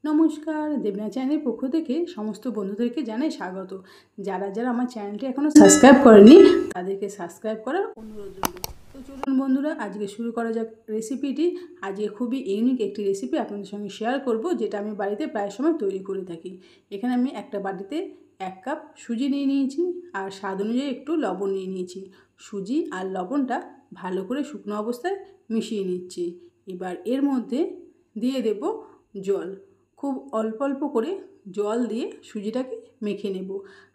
নমস্কার, দেবনা চ্যানেলের পক্ষ থেকে সমস্ত বন্ধুদেরকে জানাই স্বাগত। যারা যারা আমার চ্যানেলটি এখনও সাবস্ক্রাইব করেনি তাদেরকে সাবস্ক্রাইব করার অনুরোধ রইল। তো চলুন বন্ধুরা, আজকে শুরু করা যাক রেসিপিটি। আজকে খুবই ইউনিক একটি রেসিপি আপনাদের সঙ্গে শেয়ার করব, যেটা আমি বাড়িতে প্রায় সময় তৈরি করে থাকি। এখানে আমি একটা বাটিতে 1 কাপ সুজি নিয়ে নিয়েছি আর স্বাদ অনুযায়ী একটু লবণ নিয়ে নিয়েছি। সুজি আর লবণটা ভালো করে শুকনো অবস্থায় মিশিয়ে নিচ্ছি। এবার এর মধ্যে দিয়ে দেব জল। খুব অল্প অল্প করে জল দিয়ে সুজিটাকে মেখে নেব।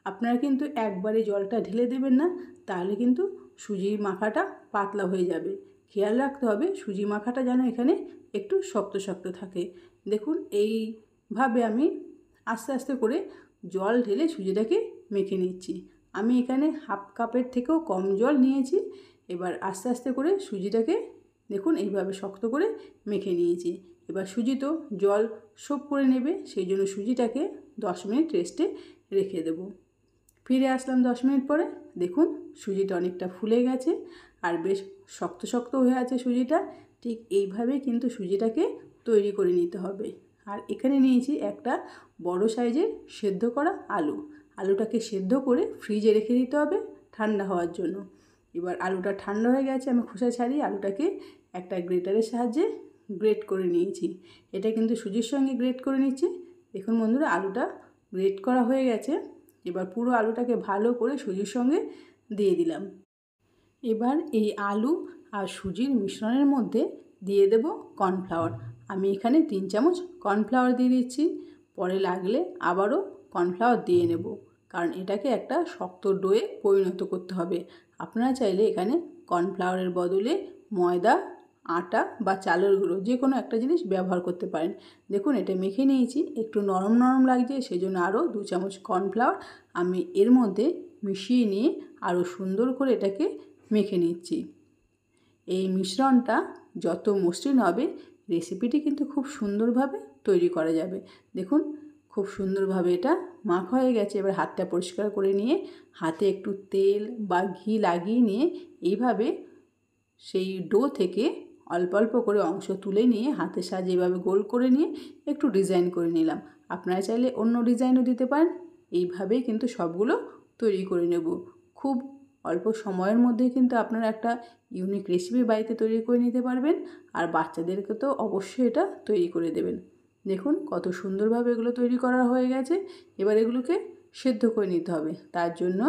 আপনারা কিন্তু একবারে জলটা ঢেলে দেবেন না, তাহলে কিন্তু সুজির মাখাটা পাতলা হয়ে যাবে। খেয়াল রাখতে হবে সুজি মাখাটা যেন এখানে একটু শক্ত শক্ত থাকে। দেখুন, এইভাবে আমি আস্তে আস্তে করে জল ঢেলে সুজিটাকে মেখে নিচ্ছি। আমি এখানে হাফ কাপের থেকেও কম জল নিয়েছি। এবার আস্তে আস্তে করে সুজিটাকে দেখুন এইভাবে শক্ত করে মেখে নিয়েছি। এবার সুজি তো জল সোপ করে নেবে, সেই জন্য সুজিটাকে 10 মিনিট রেস্টে রেখে দেব। ফিরে আসলাম 10 মিনিট পরে। দেখুন সুজিটা অনেকটা ফুলে গেছে আর বেশ শক্ত শক্ত হয়ে আছে সুজিটা। ঠিক এইভাবেই কিন্তু সুজিটাকে তৈরি করে নিতে হবে। আর এখানে নিয়েছি একটা বড় সাইজের সেদ্ধ করা আলু। আলুটাকে সেদ্ধ করে ফ্রিজে রেখে দিতে হবে ঠান্ডা হওয়ার জন্য। এবার আলুটা ঠান্ডা হয়ে গেছে, আমি খোসা ছাড়িয়ে আলুটাকে একটা গ্রেটারের সাহায্যে গ্রেট করে নিয়েছি। এটা কিন্তু সুজির সঙ্গে গ্রেট করে নিচ্ছি। দেখুন বন্ধুরা, আলুটা গ্রেট করা হয়ে গেছে। এবার পুরো আলুটাকে ভালো করে সুজির সঙ্গে দিয়ে দিলাম। এবার এই আলু আর সুজির মিশ্রণের মধ্যে দিয়ে দেব কর্নফ্লাওয়ার। আমি এখানে 3 চামচ কর্নফ্লাওয়ার দিয়ে দিচ্ছি। পরে লাগলে আবারও কর্নফ্লাওয়ার দিয়ে নেব, কারণ এটাকে একটা শক্ত ডোয়ে পরিণত করতে হবে। আপনারা চাইলে এখানে কর্নফ্লাওয়ারের বদলে ময়দা, আটা বা চালের গুঁড়ো যে কোনো একটা জিনিস ব্যবহার করতে পারেন। দেখুন, এটা মেখে নিয়েছি, একটু নরম নরম লাগছে, সেই জন্য আরও 2 চামচ কর্নফ্লাওয়ার আমি এর মধ্যে মিশিয়ে নিয়ে আরও সুন্দর করে এটাকে মেখে নিচ্ছি। এই মিশ্রণটা যত মসৃণ হবে, রেসিপিটি কিন্তু খুব সুন্দরভাবে তৈরি করা যাবে। দেখুন, খুব সুন্দরভাবে এটা মাখা হয়ে গেছে। এবার হাতটা পরিষ্কার করে নিয়ে হাতে একটু তেল বা ঘি লাগিয়ে নিয়ে এইভাবে সেই ডো থেকে অল্প অল্প করে অংশ তুলে নিয়ে হাতের সাহায্যে এইভাবে গোল করে নিয়ে একটু ডিজাইন করে নিলাম। আপনারা চাইলে অন্য ডিজাইনও দিতে পারেন। এইভাবেই কিন্তু সবগুলো তৈরি করে নেব। খুব অল্প সময়ের মধ্যে কিন্তু আপনারা একটা ইউনিক রেসিপি বাড়িতে তৈরি করে নিতে পারবেন। আর বাচ্চাদেরকে তো অবশ্যই এটা তৈরি করে দেবেন। দেখুন কত সুন্দরভাবে এগুলো তৈরি করা হয়ে গেছে। এবার এগুলোকে সেদ্ধ করে নিতে হবে। তার জন্য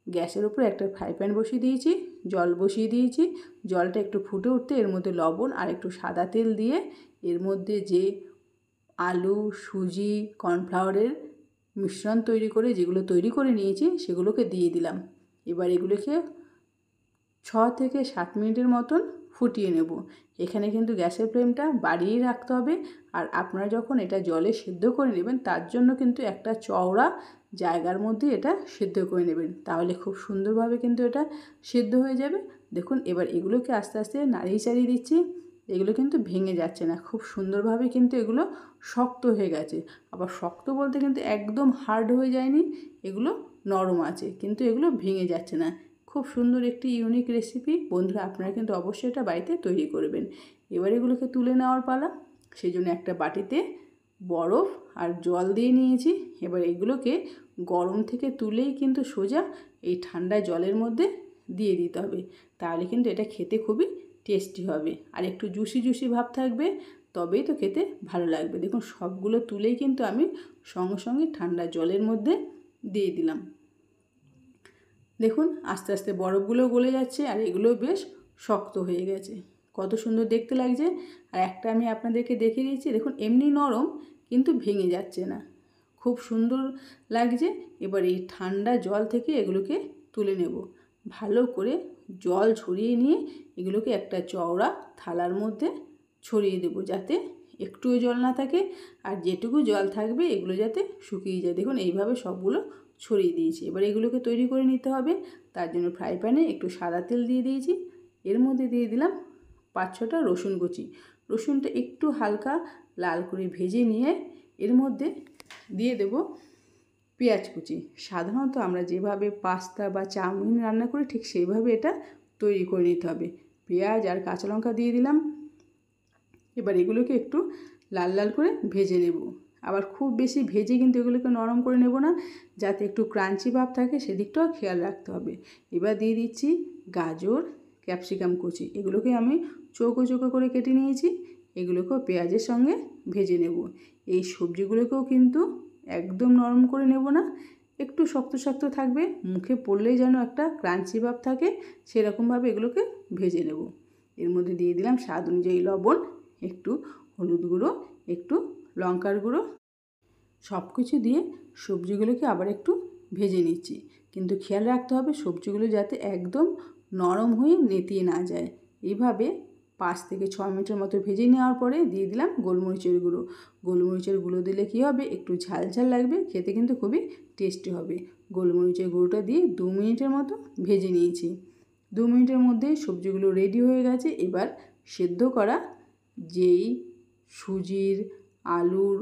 গ্যাসের উপরে একটা ফ্রাই প্যান বসিয়ে দিয়েছি, জল বসিয়ে দিয়েছি। জলটা একটু ফুটে উঠতে এর মধ্যে লবণ আর একটু সাদা তেল দিয়ে এর মধ্যে যে আলু, সুজি, কর্নফ্লাওয়ারের মিশ্রণ তৈরি করে যেগুলো তৈরি করে নিয়েছি সেগুলোকে দিয়ে দিলাম। এবার এগুলোকে 6 থেকে 7 মিনিটের মতন ফুটিয়ে নেব। এখানে কিন্তু গ্যাসের ফ্লেমটা বাড়িয়ে রাখতে হবে। আর আপনারা যখন এটা জলে সেদ্ধ করে নেবেন, তার জন্য কিন্তু একটা চওড়া জায়গার মধ্যে এটা সেদ্ধ করে নেবেন, তাহলে খুব সুন্দরভাবে কিন্তু এটা সেদ্ধ হয়ে যাবে। দেখুন, এবার এগুলোকে আস্তে আস্তে নাড়িয়ে চাড়িয়ে দিচ্ছি। এগুলো কিন্তু ভেঙে যাচ্ছে না, খুব সুন্দরভাবে কিন্তু এগুলো শক্ত হয়ে গেছে। আবার শক্ত বলতে কিন্তু একদম হার্ড হয়ে যায়নি, এগুলো নরম আছে, কিন্তু এগুলো ভেঙে যাচ্ছে না। খুব সুন্দর একটি ইউনিক রেসিপি। বন্ধুরা, আপনারা কিন্তু অবশ্যই এটা বাড়িতে তৈরি করবেন। এবার এগুলোকে তুলে নেওয়ার পালা। সেই জন্য একটা বাটিতে বরফ আর জল দিয়ে নিয়েছি। এবার এগুলোকে গরম থেকে তুলেই কিন্তু সোজা এই ঠান্ডা জলের মধ্যে দিয়ে দিতে হবে, তাহলে কিন্তু এটা খেতে খুবই টেস্টি হবে আর একটু জুসি জুসি ভাব থাকবে, তবেই তো খেতে ভালো লাগবে। দেখুন, সবগুলো তুলেই কিন্তু আমি সঙ্গে সঙ্গে ঠান্ডা জলের মধ্যে দিয়ে দিলাম। দেখুন, আস্তে আস্তে বরফগুলো গলে যাচ্ছে আর এগুলো বেশ শক্ত হয়ে গেছে। কত সুন্দর দেখতে লাগছে। আর একটা আমি আপনাদেরকে দেখিয়ে দিচ্ছি। দেখুন, এমনি নরম কিন্তু ভেঙে যাচ্ছে না, খুব সুন্দর লাগছে। এবার এই ঠান্ডা জল থেকে এগুলোকে তুলে নেব। ভালো করে জল ছড়িয়ে নিয়ে এগুলোকে একটা চওড়া থালার মধ্যে ছড়িয়ে দেব, যাতে একটুও জল না থাকে। আর যেটুকু জল থাকবে এগুলো যাতে শুকিয়ে যায়। দেখুন, এইভাবে সবগুলো ছড়িয়ে দিয়েছি। এবার এগুলোকে তৈরি করে নিতে হবে। তার জন্য ফ্রাই প্যানে একটু সাদা তেল দিয়ে দিয়েছি। এর মধ্যে দিয়ে দিলাম 5-6টা রসুন কুচি। রসুনটা একটু হালকা লাল করে ভেজে নিয়ে এর মধ্যে দিয়ে দেব পেঁয়াজ কুচি। সাধারণত আমরা যেভাবে পাস্তা বা চাউমিন রান্না করি ঠিক সেইভাবে এটা তৈরি করে নিতে হবে। পেঁয়াজ আর কাঁচা লঙ্কা দিয়ে দিলাম। এবার এগুলোকে একটু লাল লাল করে ভেজে নেব। আবার খুব বেশি ভেজে কিন্তু এগুলোকে নরম করে নেব না, যাতে একটু ক্রাঞ্চি ভাব থাকে সেদিকটাও খেয়াল রাখতে হবে। এবার দিয়ে দিচ্ছি গাজর, ক্যাপসিকাম কুচি, এগুলোকে আমি চৌকো চৌকো করে কেটে নিয়েছি। এগুলোকেও পেঁয়াজের সঙ্গে ভেজে নেব। এই সবজিগুলোকেও কিন্তু একদম নরম করে নেব না, একটু শক্ত শক্ত থাকবে, মুখে পড়লেই যেন একটা ক্রাঞ্চি ভাব থাকে সেরকমভাবে এগুলোকে ভেজে নেব। এর মধ্যে দিয়ে দিলাম স্বাদ অনুযায়ী লবণ, একটু হলুদ গুঁড়ো, একটু লঙ্কার গুঁড়ো, সব কিছু দিয়ে সবজিগুলোকে আবার একটু ভেজে নিচ্ছি। কিন্তু খেয়াল রাখতে হবে সবজিগুলো যাতে একদম নরম হয়ে নেতিয়ে না যায়। এইভাবে 5 থেকে 6 মিনিটের মতো ভেজে নেওয়ার পরে দিয়ে দিলাম গোলমরিচের গুঁড়ো। গোলমরিচের গুঁড়ো দিলে কী হবে, একটু ঝাল ঝাল লাগবে, খেতে কিন্তু খুবই টেস্টি হবে। গোলমরিচের গুঁড়োটা দিয়ে 2 মিনিটের মতো ভেজে নিয়েছি। 2 মিনিটের মধ্যে সবজিগুলো রেডি হয়ে গেছে। এবার সেদ্ধ করা যেই সুজির আলুর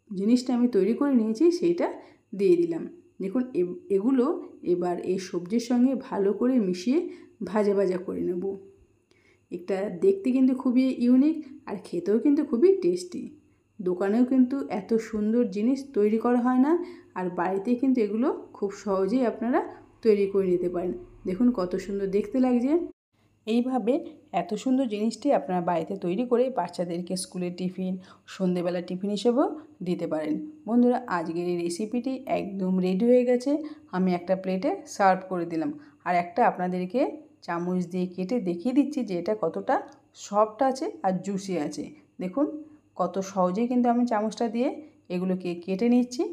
জিনিসটা আমি তৈরি করে নিয়েছি সেইটা দিয়ে দিলাম। দেখুন এগুলো এবার এই সবজির সঙ্গে ভালো করে মিশিয়ে ভাজা ভাজা করে নেব। এটা দেখতে কিন্তু খুবই ইউনিক আর খেতেও কিন্তু খুবই টেস্টি। দোকানেও কিন্তু এত সুন্দর জিনিস তৈরি করা হয় না, আর বাড়িতে কিন্তু এগুলো খুব সহজেই আপনারা তৈরি করে নিতে পারেন। দেখুন কত সুন্দর দেখতে লাগছে। এইভাবে এত সুন্দর জিনিসটি আপনারা বাড়িতে তৈরি করে বাচ্চাদেরকে স্কুলের টিফিন, সন্ধেবেলা টিফিন হিসেবেও দিতে পারেন। বন্ধুরা, আজকের এই রেসিপিটি একদম রেডি হয়ে গেছে। আমি একটা প্লেটে সার্ভ করে দিলাম, আর একটা আপনাদেরকে চামচ দিয়ে কেটে দেখিয়ে দিচ্ছি যে এটা কতটা সফট আছে আর জুসি আছে। দেখুন কত সহজেই কিন্তু আমি চামচটা দিয়ে এগুলোকে কেটে নিচ্ছি,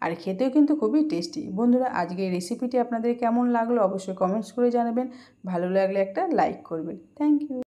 আর খেতেও কিন্তু খুবই টেস্টি। বন্ধুরা, আজকের রেসিপিটি আপনাদের কেমন লাগলো অবশ্যই কমেন্টস করে জানাবেন। ভালো লাগলে একটা লাইক করবেন। Thank you.